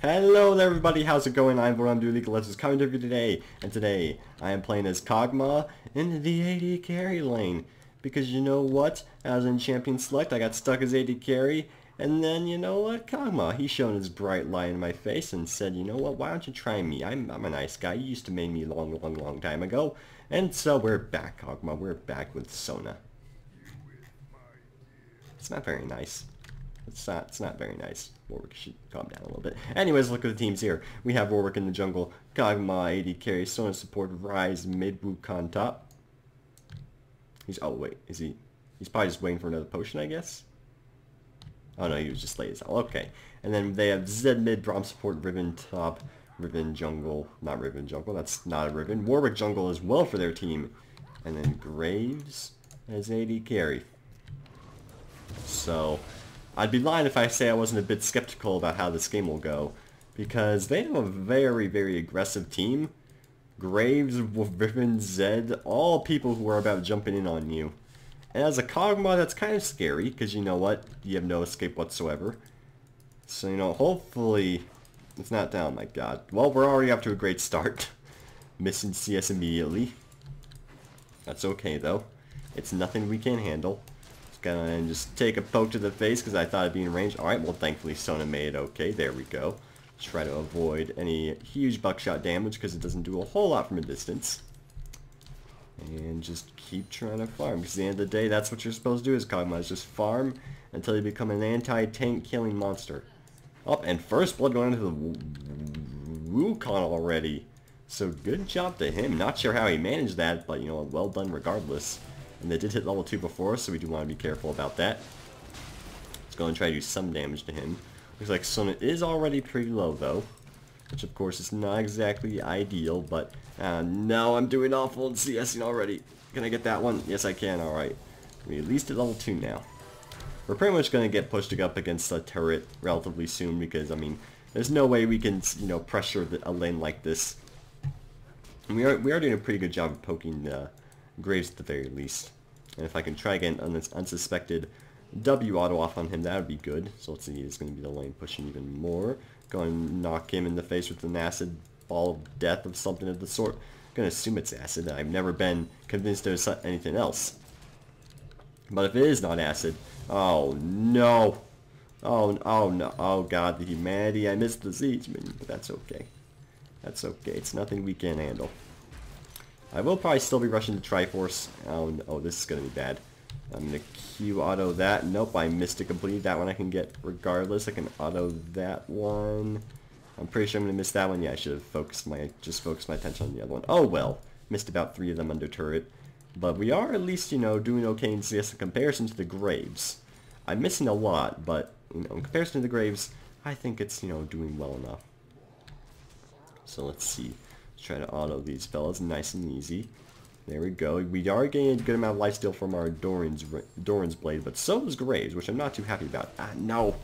Hello there everybody, how's it going? I'm League of Legends coming to you today, and today I am playing as Kog'Maw in the AD carry lane. Because you know what? I was in Champion Select, I got stuck as AD carry, and then you know what? Kog'Maw, he shone his bright light in my face and said, you know what, why don't you try me? I'm a nice guy, you used to main me a long time ago. And so we're back, Kog'Maw, we're back with Sona. It's not very nice. It's not very nice. Warwick should calm down a little bit. Anyways, look at the teams here. We have Warwick in the jungle, Kog'Maw AD carry, Sona support, Rise mid, Wukong top. He's he's probably just waiting for another potion, I guess. Oh no, he was just late as hell. Okay. And then they have Zed mid, Braum support, Riven top, Riven jungle, not Riven jungle, that's not a Riven. Warwick jungle as well for their team. And then Graves as AD carry. So I'd be lying if I say I wasn't a bit skeptical about how this game will go, because they have a very aggressive team. Graves, Riven, Zed, all people who are about jumping in on you. And as a Kog'Maw, that's kind of scary, because you know what? You have no escape whatsoever. So, you know, hopefully it's not down. Oh my god. Well, we're already up to a great start. Missing CS immediately. That's okay, though. It's nothing we can't handle. And just take a poke to the face because I thought it'd be in range. Alright, well thankfully Sona made it okay. There we go. Just try to avoid any huge buckshot damage because it doesn't do a whole lot from a distance. And just keep trying to farm, because at the end of the day that's what you're supposed to do as Kog'Maw, is just farm until you become an anti-tank killing monster. Oh, and first blood going into the Wukong already. So good job to him. Not sure how he managed that, but you know, well done regardless. And they did hit level 2 before, so we do want to be careful about that. Let's go and try to do some damage to him. Looks like Sona is already pretty low, though. Which, of course, is not exactly ideal, but... no, I'm doing awful in CSing already. Can I get that one? Yes, I can. Alright. We at least at level 2 now. We're pretty much going to get pushed up against a turret relatively soon, because, I mean, there's no way we can, you know, pressure a lane like this. And we are doing a pretty good job of poking Graves at the very least. And if I can try again on this unsuspected W auto off on him, that would be good. So let's see, he's going to be the lane pushing even more. Go and knock him in the face with an acid ball of death of something of the sort. I'm going to assume it's acid. I've never been convinced there's anything else. But if it is not acid, oh no. Oh no. Oh god, the humanity. I missed the siege, but that's okay. That's okay. It's nothing we can't handle. I will probably still be rushing to Triforce. Oh, this is going to be bad. I'm going to Q auto that. Nope, I missed it completely. That one I can get regardless. I can auto that one. I'm pretty sure I'm going to miss that one. Yeah, I should have just focused my attention on the other one. Oh well. Missed about 3 of them under turret. But we are at least, you know, doing okay in CS in comparison to the Graves. I'm missing a lot, but, you know, in comparison to the Graves, I think it's, you know, doing well enough. So let's see. Try to auto these fellas nice and easy. There we go. We are getting a good amount of lifesteal from our Doran's blade, but so is Graves, which I'm not too happy about. Ah, no!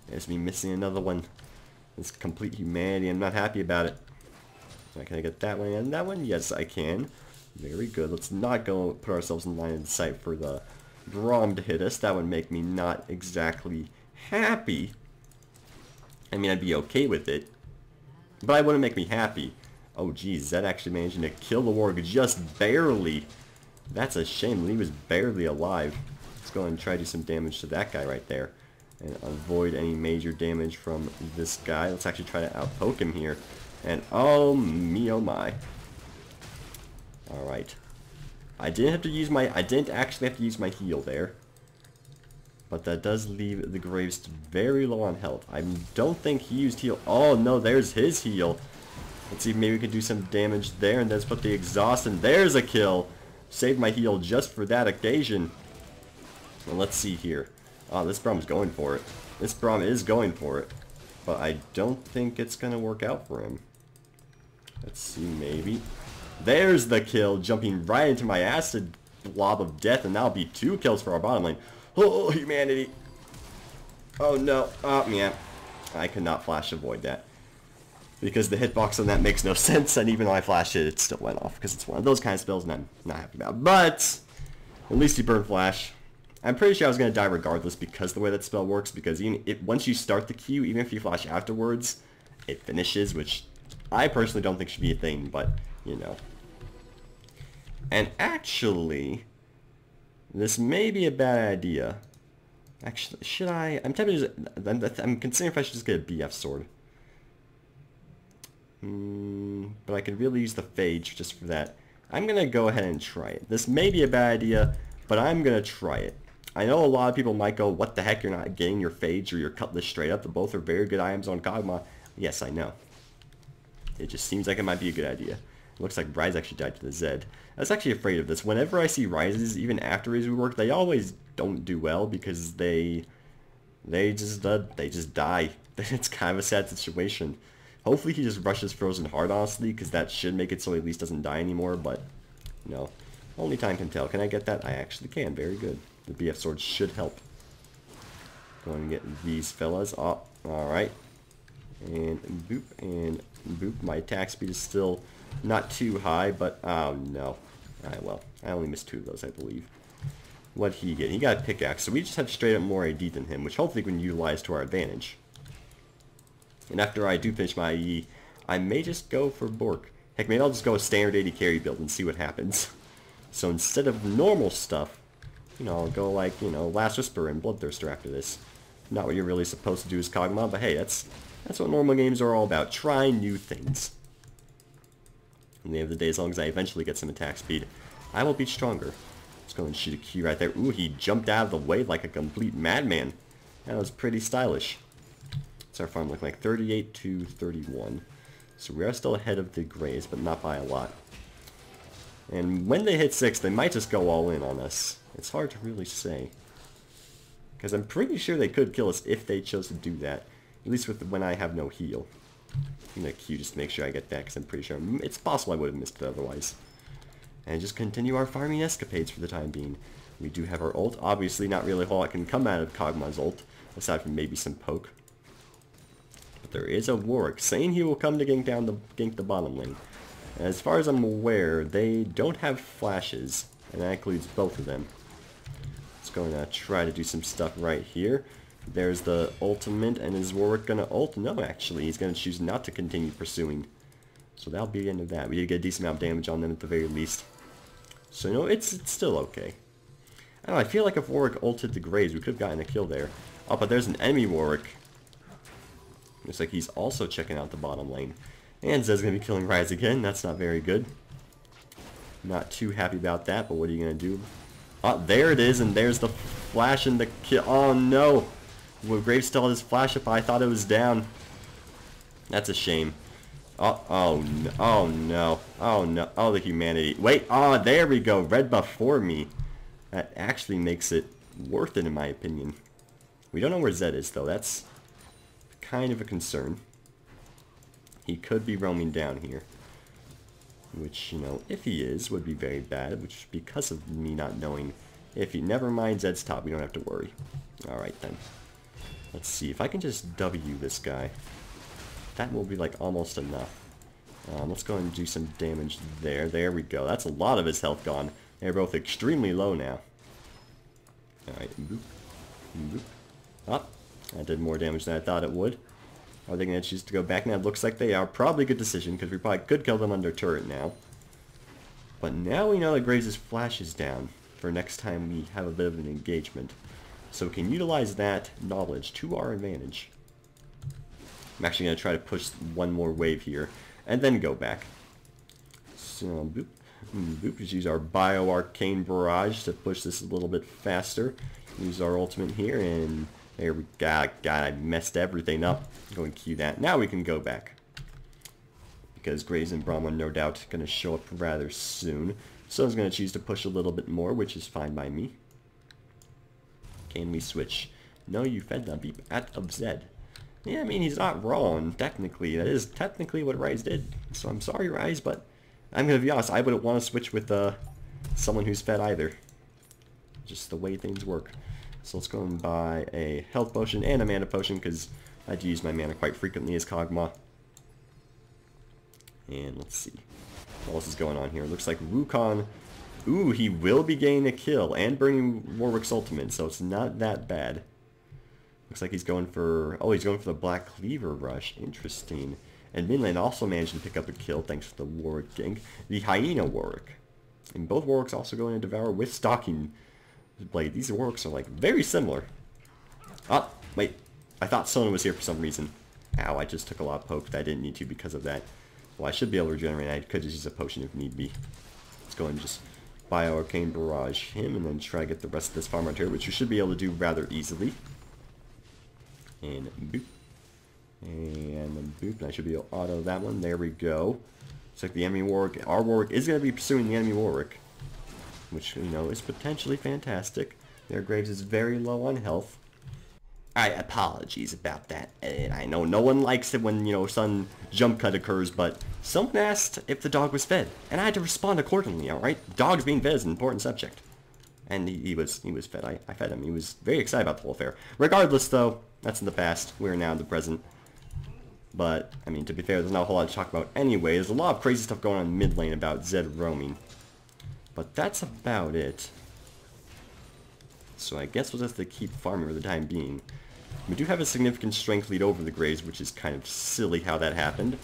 There's me missing another one. It's complete humanity. I'm not happy about it. Can I get that one and that one? Yes, I can. Very good. Let's not go put ourselves in line of sight for the Braum to hit us. That would make me not exactly happy. I mean, I'd be okay with it, but it wouldn't make me happy. Oh geez, that actually managed to kill the Warwick just barely. That's a shame. He was barely alive. Let's go and try to do some damage to that guy right there. And avoid any major damage from this guy. Let's actually try to outpoke him here. And oh me, oh my. Alright. I didn't actually have to use my heal there. But that does leave the Graves very low on health. I don't think he used heal. Oh no, there's his heal. Let's see if maybe we can do some damage there, and then let's put the exhaust, and there's a kill. Saved my heal just for that occasion. And let's see here. Oh, this Braum's going for it. This Braum is going for it. But I don't think it's going to work out for him. Let's see, maybe. There's the kill, jumping right into my acid blob of death, and that'll be 2 kills for our bottom lane. Oh, humanity. Oh, no. Oh, man. I could not flash avoid that. Because the hitbox on that makes no sense, and even though I flashed it, it still went off, because it's one of those kind of spells and I'm not happy about. But, at least he burned flash. I'm pretty sure I was going to die regardless because the way that spell works, because even once you start the Q, even if you flash afterwards, it finishes, which I personally don't think should be a thing, but, you know. And actually, this may be a bad idea. Actually, should I? I'm tempted to, I'm considering if I should just get a BF sword. But I could really use the Phage just for that. I'm going to go ahead and try it. This may be a bad idea, but I'm going to try it. I know a lot of people might go, what the heck, you're not getting your Phage or your Cutlass straight up. Both are very good items on Kog'Maw. Yes, I know. It just seems like it might be a good idea. It looks like Rise actually died to the Zed. I was actually afraid of this. Whenever I see Rises, even after his rework, they always don't do well because they just die. It's kind of a sad situation. Hopefully he just rushes Frozen Heart, honestly, because that should make it so he at least doesn't die anymore, but, you know, only time can tell. Can I get that? I actually can. Very good. The BF sword should help. Going to get these fellas. Oh, alright. And boop. My attack speed is still not too high, but, oh no. Alright, well, I only missed 2 of those, I believe. What'd he get? He got a pickaxe, so we just have straight up more AD than him, which hopefully we can utilize to our advantage. And after I do finish my IE, I may just go for Bork. Heck, maybe I'll just go a standard AD carry build and see what happens. So instead of normal stuff, you know, I'll go like, you know, Last Whisper and Bloodthirster after this. Not what you're really supposed to do as Kog'Maw, but hey, that's what normal games are all about. Try new things. At the end of the day, as long as I eventually get some attack speed, I will be stronger. Let's go and shoot a Q right there. Ooh, he jumped out of the way like a complete madman. That was pretty stylish. So our farm looked like 38 to 31. So we are still ahead of the Grays, but not by a lot. And when they hit 6, they might just go all in on us. It's hard to really say. Because I'm pretty sure they could kill us if they chose to do that. At least with when I have no heal. I'm going to Q just to make sure I get that, because I'm pretty sure it's possible I would have missed it otherwise. And just continue our farming escapades for the time being. We do have our ult. Obviously, not really a whole lot can come out of Kog'Maw's ult, aside from maybe some poke. But there is a Warwick saying he will come to gank the bottom lane. And as far as I'm aware, they don't have flashes, and that includes both of them. Just going to try to do some stuff right here. There's the ultimate, and is Warwick going to ult? No, actually, he's going to choose not to continue pursuing. So that'll be the end of that. We did get a decent amount of damage on them at the very least. So, you know, it's still okay. I don't know, I feel like if Warwick ulted the Graves, we could have gotten a kill there. Oh, but there's an enemy Warwick. Looks like he's also checking out the bottom lane. And Zed's going to be killing Rise again. That's not very good. Not too happy about that, but what are you going to do? Oh, there it is, and there's the flash and the kill. Oh, no. Well, Graves still had his flash up. I thought it was down. That's a shame. Oh no. Oh, no. Oh, no. Oh, the humanity. Wait. Oh, there we go. Red buff for me. That actually makes it worth it, in my opinion. We don't know where Zed is, though. That's kind of a concern. He could be roaming down here. Which, you know, if he is, would be very bad. Which, because of me not knowing if he... Never mind, Zed's top. We don't have to worry. Alright, then. Let's see. If I can just W this guy, that will be, like, almost enough. Let's go and do some damage there. There we go. That's a lot of his health gone. They're both extremely low now. Alright. Boop. Boop. Up. That did more damage than I thought it would. Are they going to choose to go back now? It looks like they are. Probably a good decision, because we probably could kill them under turret now. But now we know that Graves' flash is down for next time we have a bit of an engagement. So we can utilize that knowledge to our advantage. I'm actually going to try to push one more wave here, and then go back. So, boop. Boop. Just use our Bio Arcane Barrage to push this a little bit faster. Use our ultimate here, and... there we go. God, I messed everything up. Go and Q that. Now we can go back. Because Graves and Braum are no doubt going to show up rather soon. Someone's going to choose to push a little bit more, which is fine by me. Can we switch? No, you fed the beep out of Zed. Yeah, I mean, he's not wrong, technically. That is technically what Rise did. So I'm sorry, Rise, but I'm going to be honest. I wouldn't want to switch with someone who's fed either. Just the way things work. So let's go and buy a health potion and a mana potion, because I do use my mana quite frequently as Kog'Maw. And let's see. What else is going on here? It looks like Wukong. Ooh, he will be getting a kill and burning Warwick's ultimate, so it's not that bad. Looks like he's going for... Oh, he's going for the Black Cleaver Rush. Interesting. And mid lane also managed to pick up a kill thanks to the Warwick gank. The Hyena Warwick. And both Warwicks also going to Devour with Stalking Blade. These Warwicks are like very similar. Oh, wait. I thought Sona was here for some reason. Ow, I just took a lot of pokes. I didn't need to because of that. Well, I should be able to regenerate. I could just use a potion if need be. Let's go and just Bio-Arcane Barrage him and then try to get the rest of this farm out here, which we should be able to do rather easily. And boop. And then boop. And I should be able to auto that one. There we go. Looks like the enemy Warwick, our Warwick, is going to be pursuing the enemy Warwick. Which, you know, is potentially fantastic. Their Graves is very low on health. Alright, apologies about that. And I know no one likes it when, you know, sudden jump cut occurs, but someone asked if the dog was fed. And I had to respond accordingly, alright? Dogs being fed is an important subject. And he was fed. I fed him. He was very excited about the whole affair. Regardless, though, that's in the past. We're now in the present. But, I mean, to be fair, there's not a whole lot to talk about anyway. There's a lot of crazy stuff going on in mid lane about Zed roaming. But that's about it. So I guess we'll just have to keep farming for the time being. We do have a significant strength lead over the Graves, which is kind of silly how that happened.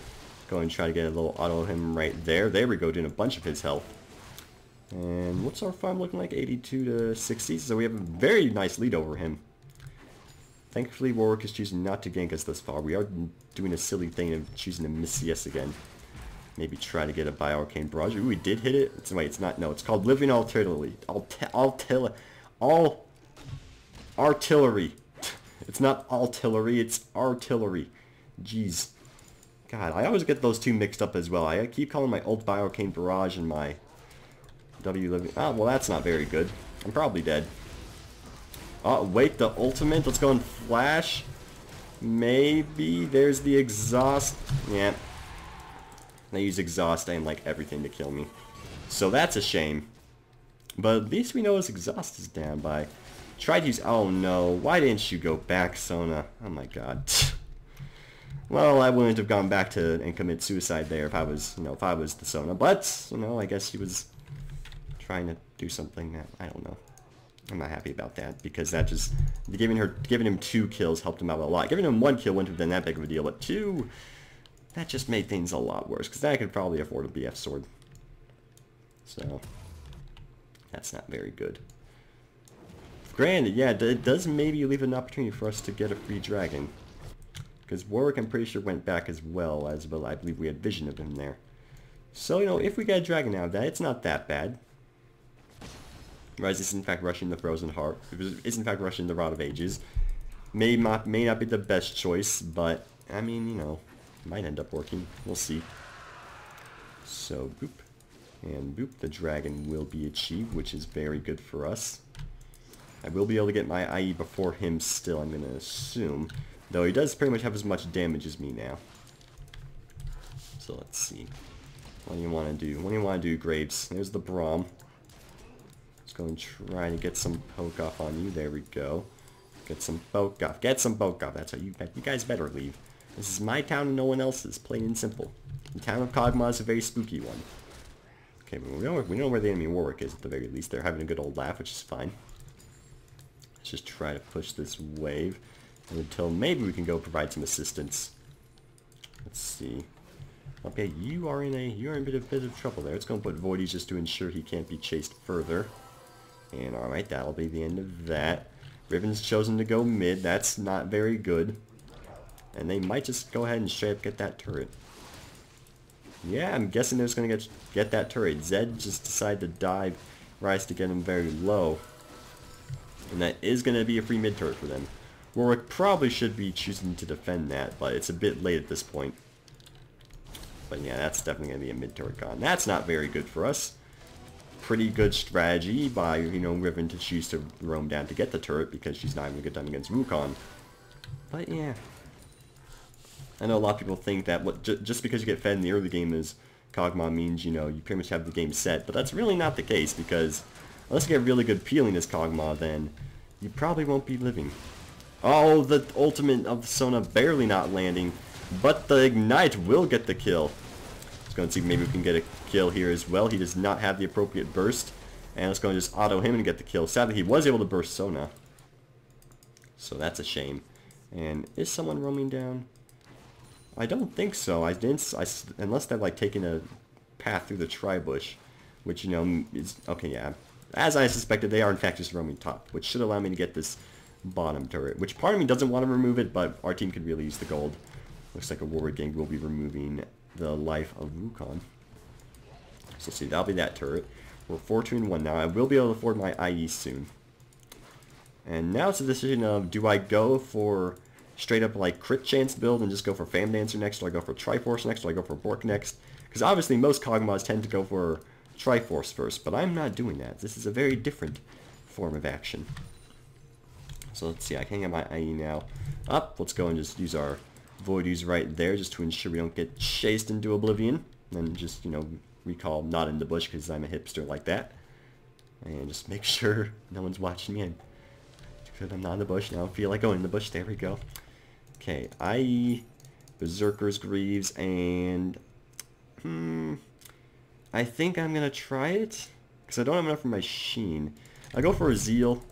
Go and try to get a little auto of him right there. There we go, doing a bunch of his health. And what's our farm looking like? 82 to 60, so we have a very nice lead over him. Thankfully, Warwick is choosing not to gank us thus far. We are doing a silly thing of choosing to miss CS again. Maybe try to get a Bio-Arcane Barrage. Ooh, we did hit it. Wait, it's not. No, it's called Living Artillery. Artillery. It's not artillery, it's artillery. Jeez. God, I always get those two mixed up as well. I keep calling my ult Bio-Arcane Barrage and my W Living... Oh, well, that's not very good. I'm probably dead. Oh, wait, the ultimate? Let's go and flash. Maybe. There's the exhaust. Yeah. They use exhaust and like everything to kill me. So that's a shame. But at least we know his exhaust is down by... Tried to use... Oh no, why didn't you go back, Sona? Oh my god. Well, I wouldn't have gone back to and commit suicide there if I was, you know, if I was the Sona. But, you know, I guess he was trying to do something that, I don't know. I'm not happy about that, because that just... Giving him 2 kills helped him out a lot. Giving him 1 kill wouldn't have been that big of a deal, but 2... That just made things a lot worse, because then I could probably afford a BF sword. So... That's not very good. Granted, yeah, it does maybe leave an opportunity for us to get a free dragon. Because Warwick, I'm pretty sure, went back as well, I believe we had vision of him there. So, you know, if we get a dragon out of that, it's not that bad. Rise is in fact rushing the Frozen Heart. Is in fact rushing the Rod of Ages. May not be the best choice, but, I mean, you know, might end up working. We'll see. So, boop. And boop, the dragon will be achieved, which is very good for us. I will be able to get my IE before him still, I'm going to assume. Though he does pretty much have as much damage as me now. So let's see. What do you want to do? What do you want to do, Graves? There's the Braum. Let's go and try to get some poke off on you. There we go. Get some poke off. Get some poke off. That's what you guys better leave. This is my town and no one else's. Plain and simple. The town of Kog'Maw is a very spooky one. Okay, but we know where the enemy Warwick is at the very least. They're having a good old laugh, which is fine. Let's just try to push this wave until maybe we can go provide some assistance. Let's see. Okay, you are in a bit of trouble there. It's going to put Voidies just to ensure he can't be chased further. And alright, that'll be the end of that. Riven's chosen to go mid. That's not very good. And they might just go ahead and straight up get that turret. Yeah, I'm guessing they're just going to get that turret. Zed just decided to dive Rise to get him very low. And that is going to be a free mid turret for them. Warwick probably should be choosing to defend that, but it's a bit late at this point. But yeah, that's definitely going to be a mid turret gone. That's not very good for us. Pretty good strategy by, you know, Riven to choose to roam down to get the turret because she's not having a good time against Wukong. But yeah. I know a lot of people think that just because you get fed in the early game is Kog'Maw means, you know, you pretty much have the game set. But that's really not the case because unless you get really good peeling as Kog'Maw, then you probably won't be living. Oh, the ultimate of Sona barely not landing. But the Ignite will get the kill. Let's go and see if maybe we can get a kill here as well. He does not have the appropriate burst. And let's go and just auto him and get the kill. Sadly, he was able to burst Sona. So that's a shame. And is someone roaming down? I don't think so. Unless they're like taking a path through the tri-bush, which, you know, is... Okay, yeah. As I suspected, they are in fact just roaming top, which should allow me to get this bottom turret, which part of me doesn't want to remove it, but our team could really use the gold. Looks like a Warwick gang will be removing the life of Wukong. So let's see, that'll be that turret. We're 4-2-1 now. I will be able to afford my IE soon. And now it's a decision of, do I go for straight up like crit chance build and just go for Fam Dancer next, or I go for Triforce next, or I go for Bork next? Because obviously most Kog'Maws tend to go for Triforce first, but I'm not doing that. This is a very different form of action. So let's see, I can get my IE now up. Let's go and just use our Voidy's right there just to ensure we don't get chased into oblivion. And then just, you know, recall not in the bush because I'm a hipster like that. And just make sure no one's watching me. Because I'm not in the bush now. I feel like going in the bush. There we go. Okay, IE, Berserker's Greaves, and... I think I'm going to try it. Because I don't have enough for my Sheen. I'll go for a Zeal.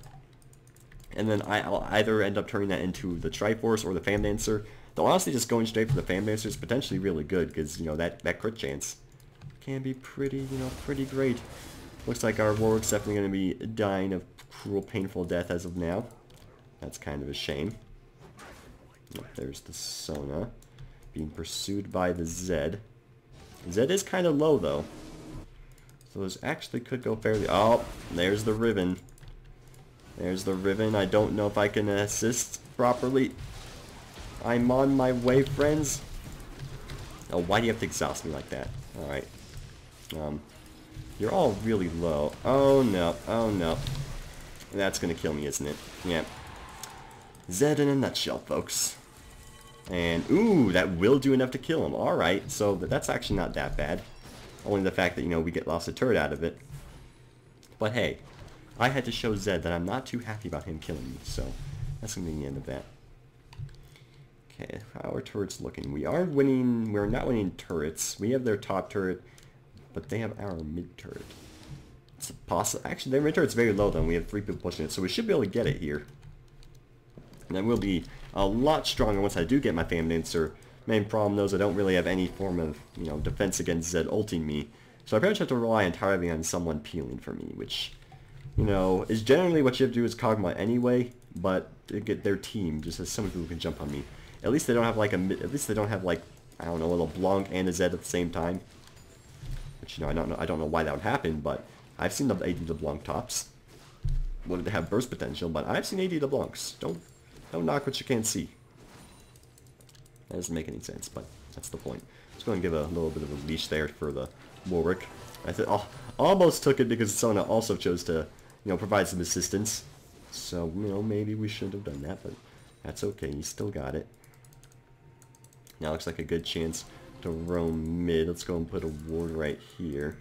And then I'll either end up turning that into the Triforce or the Fam Dancer. Though honestly, just going straight for the Fam Dancer is potentially really good. Because, you know, that crit chance can be pretty, you know, pretty great. Looks like our Warwick's definitely going to be dying of cruel, painful death as of now. That's kind of a shame. Oh, there's the Sona being pursued by the Zed. Zed is kind of low, though. So this actually could go fairly... Oh, there's the Riven. There's the Riven. I don't know if I can assist properly. I'm on my way, friends. Oh, why do you have to exhaust me like that? Alright. You're all really low. Oh, no. Oh, no. That's gonna kill me, isn't it? Yeah. Zed in a nutshell, folks. And, ooh, that will do enough to kill him. Alright, so that's actually not that bad. Only the fact that, you know, we get lost a turret out of it. But hey, I had to show Zed that I'm not too happy about him killing me, so that's gonna be the end of that. Okay, how are turrets looking? We are winning, we're not winning turrets. We have their top turret, but they have our mid turret. It's possible. Actually, their mid turret's very low though, and we have 3 people pushing it, so we should be able to get it here. And that will be a lot stronger once I do get my Fam Dancer. Main problem though is I don't really have any form of, you know, defense against Zed ulting me. So I pretty much have to rely entirely on someone peeling for me, which, you know, is generally what you have to do as Kog'Maw anyway, but to get their team just as someone who can jump on me. At least they don't have like at least they don't have like, I don't know, a LeBlanc and a Zed at the same time. Which, you know, I don't know why that would happen, but I've seen the AD LeBlanc tops. Wouldn't have burst potential, but I've seen AD LeBlancs. Don't knock what you can't see. That doesn't make any sense, but that's the point. Just going to give a little bit of a leash there for the Warwick. I almost took it because Sona also chose to, you know, provide some assistance. So, you know, maybe we shouldn't have done that, but that's okay. You still got it. Now looks like a good chance to roam mid. Let's go and put a ward right here.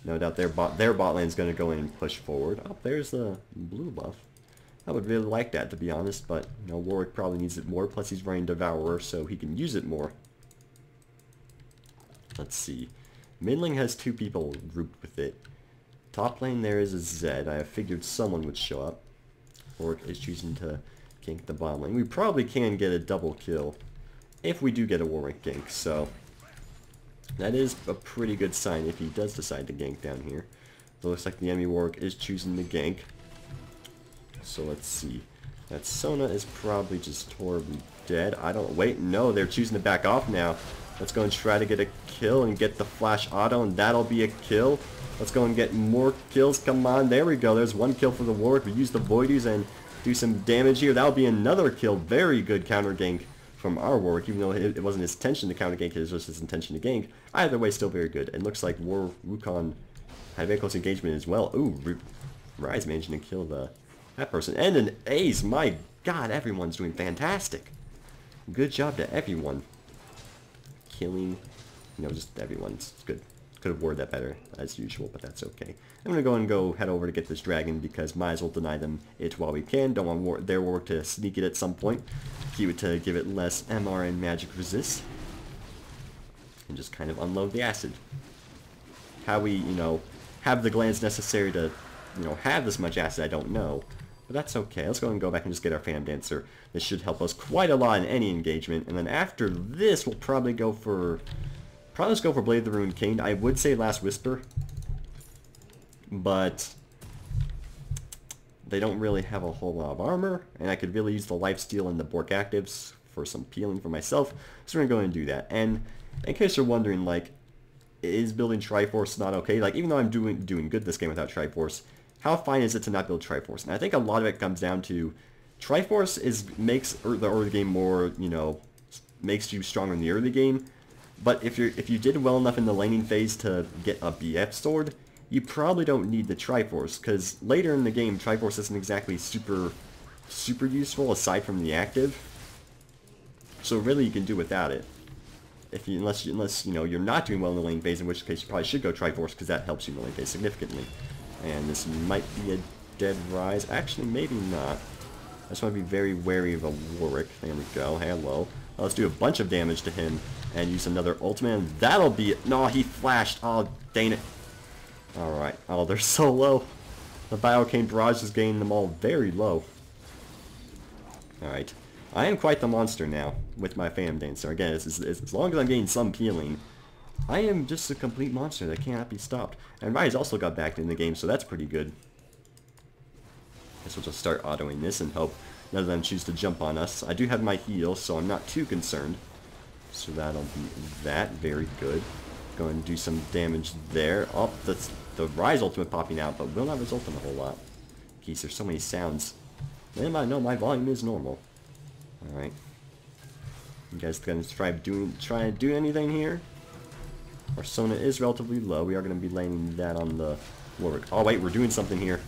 No doubt their bot lane is going to go in and push forward. Oh, there's the blue buff. I would really like that, to be honest, but, you know, Warwick probably needs it more, plus he's running Devourer, so he can use it more. Let's see. Mid lane has 2 people grouped with it. Top lane there is a Zed. I figured someone would show up. Warwick is choosing to gank the bottom lane. We probably can get a double kill if we do get a Warwick gank, so that is a pretty good sign if he does decide to gank down here. It looks like the enemy Warwick is choosing the gank. So let's see. That Sona is probably just horribly dead. I don't... Wait, no, they're choosing to back off now. Let's go and try to get a kill and get the flash auto, and that'll be a kill. Let's go and get more kills. Come on, there we go. There's 1 kill for the Warwick. We use the Voidies and do some damage here. That'll be another kill. Very good counter gank from our Warwick, even though it wasn't his intention to counter gank, it was just his intention to gank. Either way, still very good. And looks like Wukong had very close engagement as well. Ooh, Rise managing to kill that person. And an ace. My god, everyone's doing fantastic. Good job to everyone. Killing, you know, just everyone's good. Could have worded that better, as usual, but that's okay. I'm going to head over to get this dragon, because might as well deny them it while we can. Don't want their Warwick to sneak it at some point. Keep it to give it less MR and magic resist. And just kind of unload the acid. How we, you know, have the glands necessary to, you know, have this much acid, I don't know. But that's okay. Let's go and go back and just get our Phantom Dancer. This should help us quite a lot in any engagement. And then after this, we'll probably go for... Probably let's go for Blade of the Ruined King. I would say Last Whisper. But... they don't really have a whole lot of armor. And I could really use the Lifesteal and the Bork Actives for some peeling for myself. So we're going to go and do that. And in case you're wondering, like... is building Triforce not okay? Like, even though I'm doing good this game without Triforce... how fine is it to not build Triforce? And I think a lot of it comes down to Triforce makes the early game more, you know, makes you stronger in the early game. But if you did well enough in the laning phase to get a BF sword, you probably don't need the Triforce, because later in the game Triforce isn't exactly super useful aside from the active. So really you can do without it. Unless you know you're not doing well in the lane phase, in which case you probably should go Triforce, because that helps you in the lane phase significantly. And this might be a dead Rise. Actually, maybe not. I just want to be very wary of a Warwick. There we go. Hello. Let's do a bunch of damage to him and use another ultimate. And that'll be it. No, he flashed. Oh, dang it. Alright. Oh, they're so low. The Biocane Barrage is getting them all very low. Alright. I am quite the monster now with my Phantom Dancer. Again, as long as I'm getting some peeling, I am just a complete monster that cannot be stopped. And Rise also got back in the game, so that's pretty good. Guess we'll just start autoing this and hope none of them choose to jump on us. I do have my heal, so I'm not too concerned. So that'll be that. Very good. Go and do some damage there. Oh, the Rise ultimate popping out, but will not result in a whole lot. Geez, there's so many sounds. And I know my volume is normal. Alright. You guys gonna try to do anything here? Our Sona is relatively low. We are going to be laying that on the Warwick. Oh wait, we're doing something here.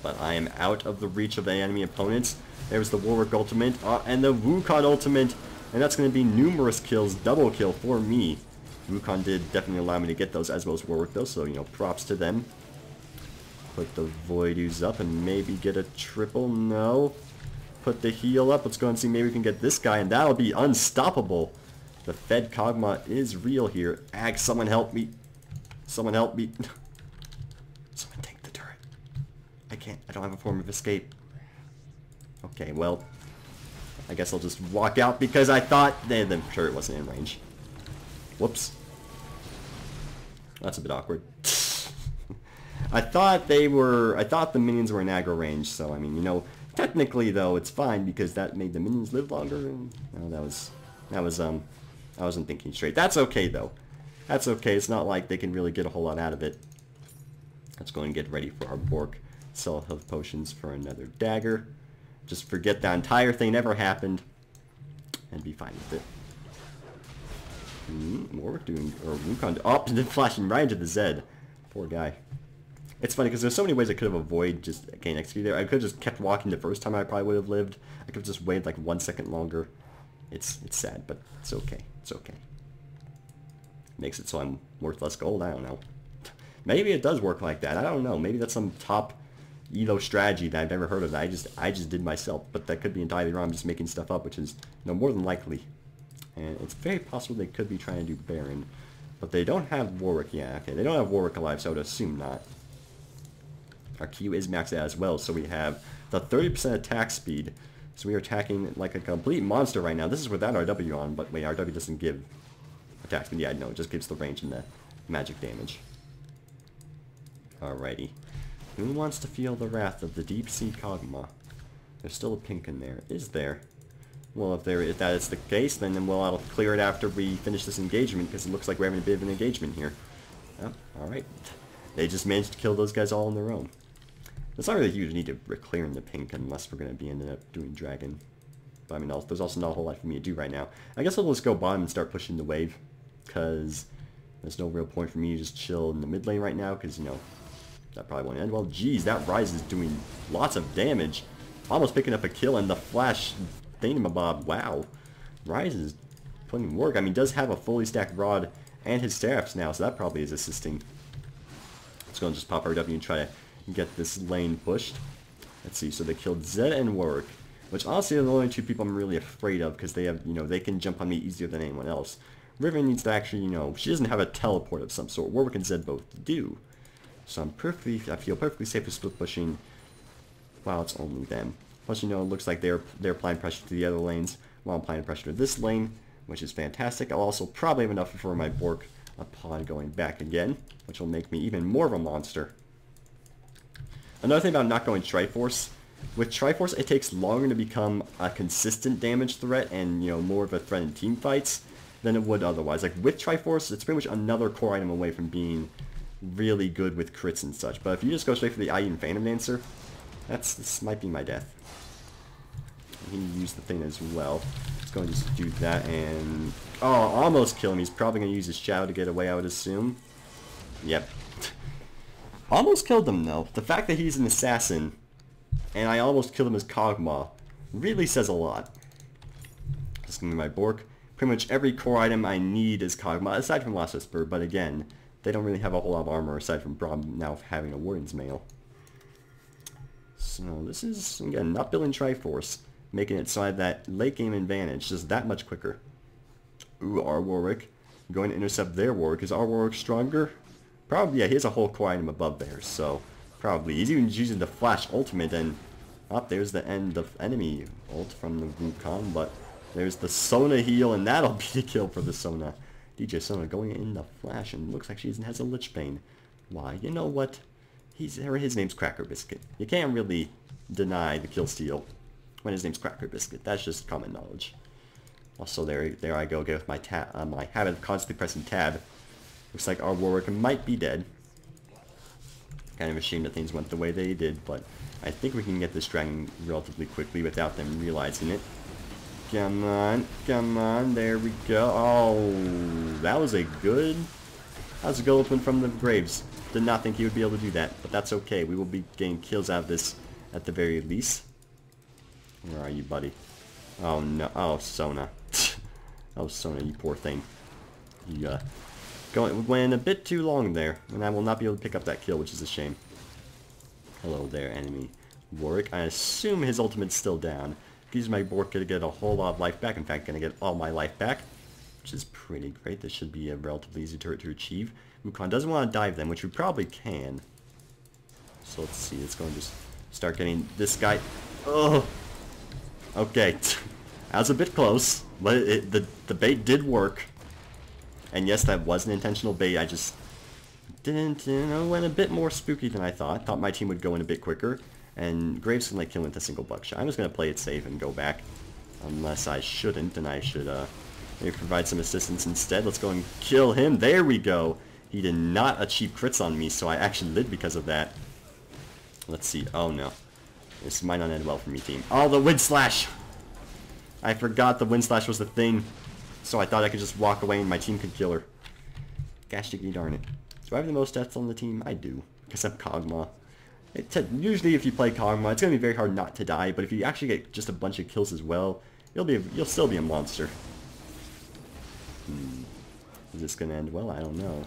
But I am out of the reach of the enemy opponents. There's the Warwick ultimate. And the Wukong ultimate. And that's going to be numerous kills. Double kill for me. Wukong did definitely allow me to get those, as well as Warwick though. So, you know, props to them. Put the Voidoos up and maybe get a triple. No. Put the heal up. Let's go and see. Maybe we can get this guy. And that'll be unstoppable. The Fed Kog'Maw is real here. Ag, someone help me. Someone help me. Someone take the turret. I can't. I don't have a form of escape. Okay, well. I guess I'll just walk out because I thought the turret wasn't in range. Whoops. That's a bit awkward. I thought the minions were in aggro range, so I mean, you know, technically though, it's fine because that made the minions live longer and I wasn't thinking straight. That's okay, though. That's okay. It's not like they can really get a whole lot out of it. Let's go and get ready for our Bork. Sell health potions for another dagger. Just forget that entire thing ever happened. And be fine with it. Warwick doing... or Wukong... oh, and then flashing right into the Zed. Poor guy. It's funny, because there's so many ways I could have avoided just getting executed there. I could have just kept walking the first time I probably would have lived. I could have just waited like 1 second longer. It's sad, but it's okay. It's okay. Makes it so I'm worth less gold. I don't know. Maybe it does work like that. I don't know. Maybe that's some top elo strategy that I've never heard of. That I just did myself. But that could be entirely wrong. I'm just making stuff up, which is, you know, more than likely. And it's very possible they could be trying to do Baron, but they don't have Warwick. Yeah, okay. They don't have Warwick alive, so I would assume not. Our Q is maxed out as well, so we have the 30% attack speed. So we are attacking like a complete monster right now. This is without our W on, but wait, our W doesn't give attack speed. Yeah, no, it just gives the range and the magic damage. Alrighty. Who wants to feel the wrath of the deep sea Kog'Maw? There's still a pink in there. Is there? Well, if that is the case, then I'll clear it after we finish this engagement, because it looks like we're having a bit of an engagement here. Oh, alright. They just managed to kill those guys all on their own. It's not really a huge need to clearing the pink unless we're going to be ending up doing dragon. But I mean, there's also not a whole lot for me to do right now. I guess I'll just go bottom and start pushing the wave, because there's no real point for me to just chill in the mid lane right now, because, you know, that probably won't end well. Geez, that Rise is doing lots of damage. Almost picking up a kill, and the flash thingamabob. Wow. Rise is putting in work. I mean, does have a fully stacked rod and his staffs now, so that probably is assisting. Let's go and just pop our W and try to get this lane pushed. Let's see, so they killed Zed and Warwick, which honestly are the only two people I'm really afraid of, because they have, you know, they can jump on me easier than anyone else. Riven needs to actually, you know, she doesn't have a teleport of some sort. Warwick and Zed both do. So I feel perfectly safe with split pushing Wow, it's only them. Plus, you know, it looks like they're applying pressure to the other lanes while I'm applying pressure to this lane, which is fantastic. I'll also probably have enough for my Bork upon going back again, which will make me even more of a monster. Another thing about not going Triforce, with Triforce it takes longer to become a consistent damage threat and, you know, more of a threat in team fights than it would otherwise. Like with Triforce, it's pretty much another core item away from being really good with crits and such. But if you just go straight for the Iron Phantom Dancer, this might be my death. He used the thing as well. Let's go and just do that and... Oh, almost kill him. He's probably going to use his Shadow to get away, I would assume. Yep. Almost killed him, though. The fact that he's an assassin, and I almost killed him as Kog'Maw, really says a lot. Just going to be my Bork. Pretty much every core item I need is Kog'Maw, aside from Last Whisper, but again, they don't really have a whole lot of armor aside from Braum now having a Warden's Mail. So this is, again, not building Triforce, making it so I have that late game advantage, just that much quicker. Ooh, our Warwick. Going to intercept their Warwick. Is our Warwick stronger? Probably, yeah, he has a whole core item above there, so probably. He's even using the Flash Ultimate, and there's the end of enemy ult from the Wukong, but there's the Sona heal, and that'll be the kill for the Sona. DJ Sona going in the Flash, and looks like she has a Lich Bane. Why? You know what? His name's Cracker Biscuit. You can't really deny the kill steal when his name's Cracker Biscuit. That's just common knowledge. Also, there I go again with my my habit of constantly pressing tab. Looks like our Warwick might be dead. Kind of a shame that things went the way they did, but I think we can get this dragon relatively quickly without them realizing it. Come on, there we go. Oh, that was a good open from the Graves. Did not think he would be able to do that, but that's okay. We will be getting kills out of this at the very least. Where are you, buddy? Oh no, oh Sona. Oh Sona, you poor thing. You went a bit too long there, and I will not be able to pick up that kill, which is a shame. Hello there, enemy Warwick. I assume his ultimate's still down. Use my Bork to get a whole lot of life back. In fact, gonna get all my life back, which is pretty great. This should be a relatively easy turret to achieve. Wukong doesn't want to dive them, which we probably can. So let's see. Let's go and just start getting this guy. Oh, okay. That was a bit close, but the bait did work. And yes, that was an intentional bait. I just didn't, you know, went a bit more spooky than I thought. Thought my team would go in a bit quicker. And Graves can kill with a single buckshot. I'm just going to play it safe and go back. Unless I shouldn't, and I should maybe provide some assistance instead. Let's go and kill him. There we go. He did not achieve crits on me, so I actually lived because of that. Let's see. Oh no. This might not end well for me, team. Oh, the Wind Slash! I forgot the Wind Slash was the thing. So I thought I could just walk away and my team could kill her. Gosh diggity darn it. Do I have the most deaths on the team? I do. Because I'm Kog'Maw. Usually if you play Kog'Maw, it's going to be very hard not to die, but if you actually get just a bunch of kills as well, you'll still be a monster. Is this going to end well? I don't know.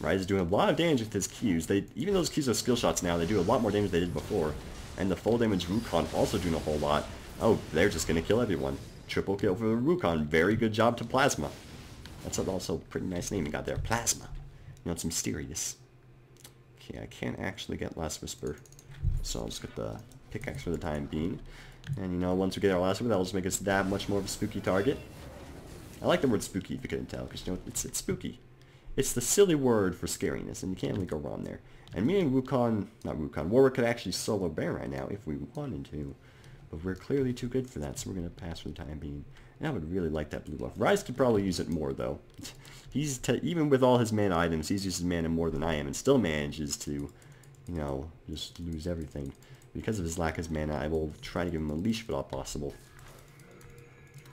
Ryze is doing a lot of damage with his Qs. Even those Qs are skill shots now, they do a lot more damage than they did before. And the full damage Wukong also doing a whole lot. Oh, they're just going to kill everyone. Triple kill for the Wukong. Very good job to Plasma. That's also a pretty nice name you got there. Plasma. You know, it's mysterious. Okay, I can't actually get Last Whisper, so I'll just get the pickaxe for the time being. And you know, once we get our Last Whisper, that'll just make us that much more of a spooky target. I like the word spooky if you couldn't tell, because you know, it's spooky. It's the silly word for scariness, and you can't really go wrong there. And me and Warwick could actually solo Bear right now if we wanted to. But we're clearly too good for that, so we're going to pass for the time being. And I would really like that blue buff. Ryze could probably use it more, though. Even with all his mana items, he's used his mana more than I am, and still manages to, you know, just lose everything. Because of his lack of mana, I will try to give him a leash if at all possible.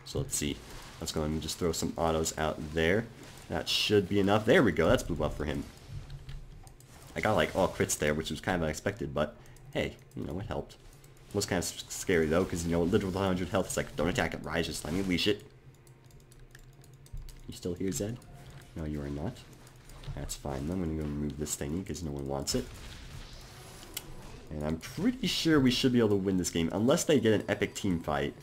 So let's see. Let's go and just throw some autos out there. That should be enough. There we go. That's blue buff for him. I got like all crits there, which was kind of unexpected, but hey, you know, it helped. It was kind of scary though, because you know, literally with 100 health, it's like, don't attack it, Ryze, just let me leash it. You still here, Zed? No, you are not. That's fine. I'm going to go remove this thingy because no one wants it. And I'm pretty sure we should be able to win this game, unless they get an epic team fight.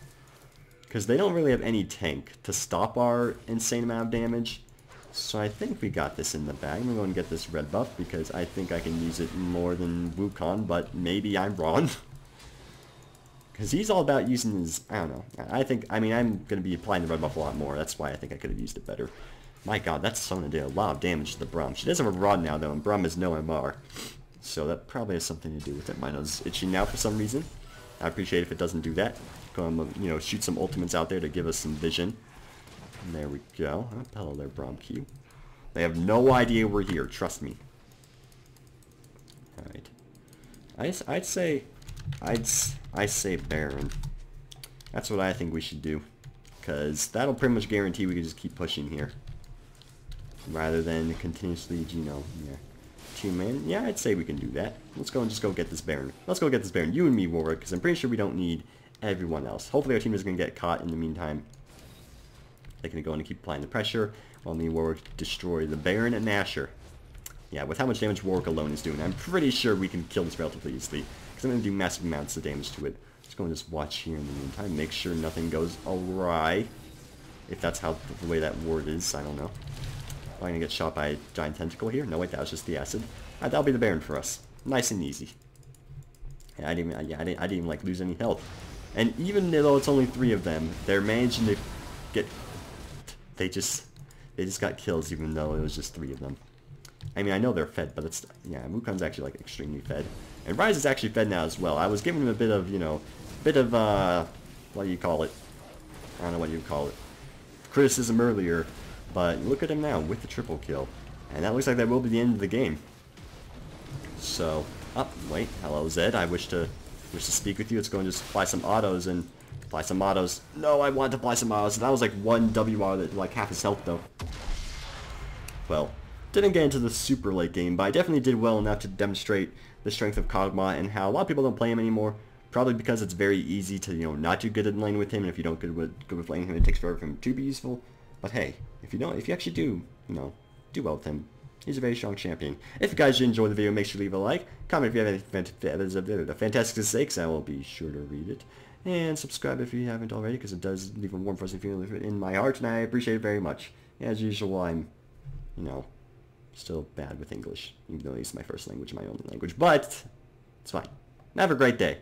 Because they don't really have any tank to stop our insane amount of damage. So I think we got this in the bag. I'm going to go and get this red buff because I think I can use it more than Wukong, but maybe I'm wrong. Because he's all about using his, I don't know. I mean, I'm going to be applying the red buff a lot more. That's why I think I could have used it better. My god, that's something to do a lot of damage to the Braum. She does have a rod now, though, and Braum has no MR. So that probably has something to do with it. My nose is itching now for some reason. I appreciate if it doesn't do that. Go and, you know, shoot some ultimates out there to give us some vision. And there we go. Oh, hello there, Braum Q. They have no idea we're here, trust me. Alright. I say Baron. That's what I think we should do. Because that'll pretty much guarantee we can just keep pushing here. Rather than continuously, you know, yeah. 2-man. Yeah, I'd say we can do that. Let's go and just go get this Baron. Let's go get this Baron. You and me, Warwick, because I'm pretty sure we don't need everyone else. Hopefully our team is going to get caught in the meantime. They're going to go in and keep applying the pressure while me and Warwick destroy the Baron and Asher. Yeah, with how much damage Warwick alone is doing, I'm pretty sure we can kill this relatively easily. Because I'm going to do massive amounts of damage to it. Let's go and just watch here in the meantime. Make sure nothing goes awry. If that's how the way that word is, I don't know. Am I going to get shot by a giant tentacle here? No, wait, that was just the acid. Alright, that'll be the Baron for us. Nice and easy. Yeah, I didn't even like lose any health. And even though it's only 3 of them, they're managing to get... They just got kills even though it was just 3 of them. I mean, I know they're fed, but it's... Yeah, Wukong's actually, like, extremely fed. And Ryze is actually fed now as well. I was giving him a bit of, you know... what do you call it? I don't know what you call it. Criticism earlier. But look at him now with the triple kill. And that looks like that will be the end of the game. So... wait. Hello, Zed. I wish to speak with you. Let's go and just apply some autos and... Apply some autos. No, I wanted to apply some autos. That was like 1 WR that like half his health, though. Well... Didn't get into the super late game, but I definitely did well enough to demonstrate the strength of Kog'Maw and how a lot of people don't play him anymore. Probably because it's very easy to, you know, not do good in lane with him, and if you don't good with lane him, it takes forever for him to be useful. But hey, if you actually do, you know, do well with him, he's a very strong champion. If you guys did enjoy the video, make sure to leave a like, comment if you have any fantastic to say, because I will be sure to read it, and subscribe if you haven't already, because it does leave a warm, fuzzy feeling in my heart, and I appreciate it very much. As usual, I'm, you know, still bad with English, even though it's my first language, my only language, but it's fine. Have a great day.